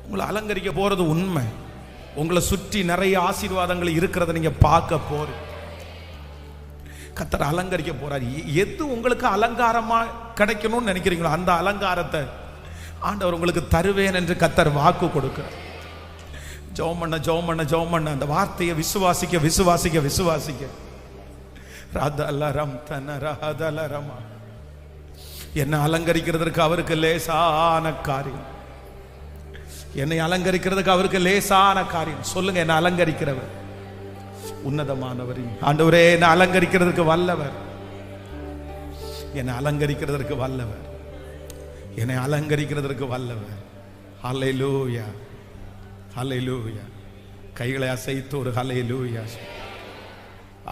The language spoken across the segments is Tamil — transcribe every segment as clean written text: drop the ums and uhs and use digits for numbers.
உங்களை அலங்கரிக்க போறது உண்மை. உங்களை சுற்றி நிறைய ஆசீர்வாதங்கள் இருக்கிறத நீங்க பார்க்க போறீங்க. கர்த்தர் அலங்கரிக்க போறாரு. எது உங்களுக்கு அலங்காரமா கிடைக்கணும்னு நினைக்கிறீங்களோ அந்த அலங்காரத்தை ஆண்டவர் உங்களுக்கு தருவேன் என்று கர்த்தர் வாக்கு கொடுக்கிறார். ஜெபம் பண்ண ஜெபம் பண்ண ஜெபம் பண்ண அந்த வார்த்தையை விசுவாசிக்க விசுவாசிக்க விசுவாசிக்க ரதலரம் தனரஹதலரமா என்னை அலங்கரிக்கிறதுக்கு அவருக்கு லேசான காரியம். என்னை அலங்கரிக்கிறதுக்கு அவருக்கு லேசான காரியம். சொல்லுங்க, என்னை அலங்கரிக்கிறவர் உன்னதமானவர். ஆண்டவரே, என்னை அலங்கரிக்கிறதுக்கு வல்லவர். என்னை அலங்கரிக்கிறதற்கு வல்லவர். என்னை அலங்கரிக்கிறதற்கு வல்லவர். ஹல்லேலூயா, ஹல்லேலூயா. கைகளை அசைத்து ஒரு ஹல்லேலூயா.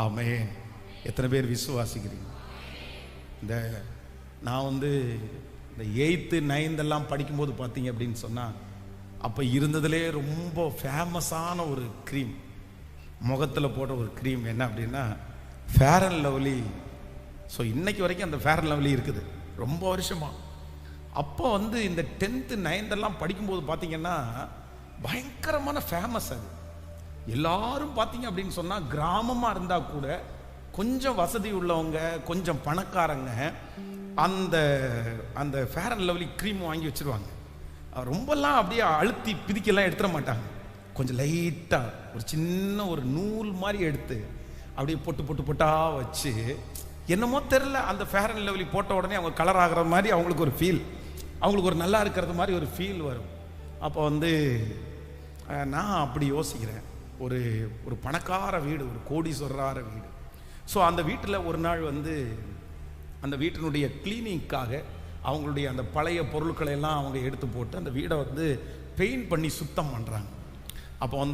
ஆமென். எத்தனை பேர் விசுவாசிக்கிறீங்க? நான் இந்த 8th 9th எல்லாம் படிக்கும்போது பார்த்தீங்க அப்படின்னு சொன்னால், அப்போ இருந்ததுலே ரொம்ப ஃபேமஸான ஒரு க்ரீம், முகத்தில் போடுற ஒரு க்ரீம் என்ன அப்படின்னா ஃபேர் அண்ட் லவ்லி. ஸோ இன்னைக்கு வரைக்கும் அந்த ஃபேர் அண்ட் லவ்லி இருக்குது, ரொம்ப வருஷமா. அப்போ இந்த 10th 9th எல்லாம் படிக்கும்போது பார்த்தீங்கன்னா பயங்கரமான ஃபேமஸ். அது எல்லாரும் பார்த்தீங்க அப்படின்னு சொன்னால் கிராமமாக இருந்தால் கூட கொஞ்சம் வசதி உள்ளவங்க, கொஞ்சம் பணக்காரங்க அந்த அந்த ஃபேர் அண்ட் லவ்லி க்ரீம் வாங்கி வச்சுருவாங்க. ரொம்பலாம் அப்படியே அழுத்தி பிதிக்கெல்லாம் எடுத்துட மாட்டாங்க. கொஞ்சம் லைட்டாக ஒரு சின்ன ஒரு நூல் மாதிரி எடுத்து அப்படியே பொட்டு பொட்டு பொட்டாக வச்சு, என்னமோ தெரில, அந்த ஃபேர் அண்ட் லவ்லி போட்ட உடனே அவங்க கலர் ஆகிற மாதிரி அவங்களுக்கு ஒரு ஃபீல், அவங்களுக்கு ஒரு நல்லா இருக்கிறது மாதிரி ஒரு ஃபீல் வரும். அப்போ நான் அப்படி யோசிக்கிறேன், ஒரு ஒரு பணக்கார வீடு, ஒரு கோடீஸ்வரரார வீடு. ஸோ அந்த வீட்டில் ஒரு நாள் அந்த வீட்டினுடைய கிளீனிங்காக அவங்களுடைய அந்த பழைய பொருட்களை எல்லாம் அவங்க எடுத்து போட்டு அந்த வீடை பெயிண்ட் பண்ணி சுத்தம் பண்ணுறாங்க. அப்போ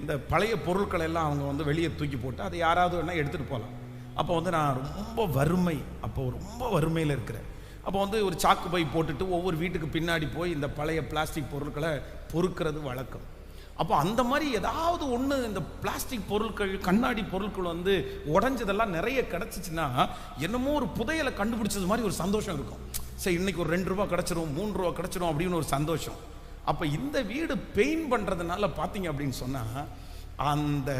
இந்த பழைய பொருட்களை எல்லாம் அவங்க வெளியே தூக்கி போட்டு அதை யாராவது வேணால் எடுத்துகிட்டு போகலாம். அப்போ நான் ரொம்ப வறுமை, அப்போ ரொம்ப வறுமையில் இருக்கிறேன். அப்போ ஒரு சாக்கு பை போட்டுட்டு ஒவ்வொரு வீட்டுக்கு பின்னாடி போய் இந்த பழைய பிளாஸ்டிக் பொருட்களை பொறுக்கிறது வழக்கம். அப்போ அந்த மாதிரி ஏதாவது ஒன்று இந்த பிளாஸ்டிக் பொருட்கள், கண்ணாடி பொருட்கள் உடஞ்சதெல்லாம் நிறைய கிடச்சிச்சின்னா என்னமோ ஒரு புதையலை கண்டுபிடிச்சது மாதிரி ஒரு சந்தோஷம் இருக்கும். சரி, இன்னைக்கு ஒரு 2 ரூபா கிடச்சிரும், 3 ரூபா கிடச்சிரும் அப்படின்னு ஒரு சந்தோஷம். அப்போ இந்த வீடு பெயிண்ட் பண்ணுறதுனால பார்த்தீங்க அப்படின்னு சொன்னால், அந்த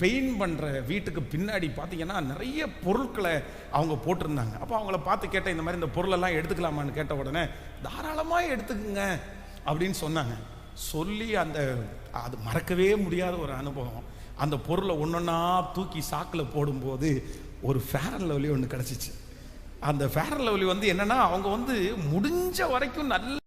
பெயிண்ட் பண்ணுற வீட்டுக்கு பின்னாடி பார்த்தீங்கன்னா நிறைய பொருட்களை அவங்க போட்டிருந்தாங்க. அப்போ அவங்கள பார்த்து கேட்டேன், இந்த மாதிரி இந்த பொருளெல்லாம் எடுத்துக்கலாமான்னு கேட்ட உடனே தாராளமாக எடுத்துக்குங்க அப்படின்னு சொன்னாங்க. சொல்லி அது மறக்கவே முடியாத ஒரு அனுபவம். அந்த பொருளை ஒன்றொன்னா தூக்கி சாக்கில் போடும்போது ஒரு ஃபேர் அண்ட் லவ்லி ஒன்று கிடச்சிச்சு. அந்த ஃபேர் அண்ட் லவ்லி என்னன்னா அவங்க முடிஞ்ச வரைக்கும் நல்ல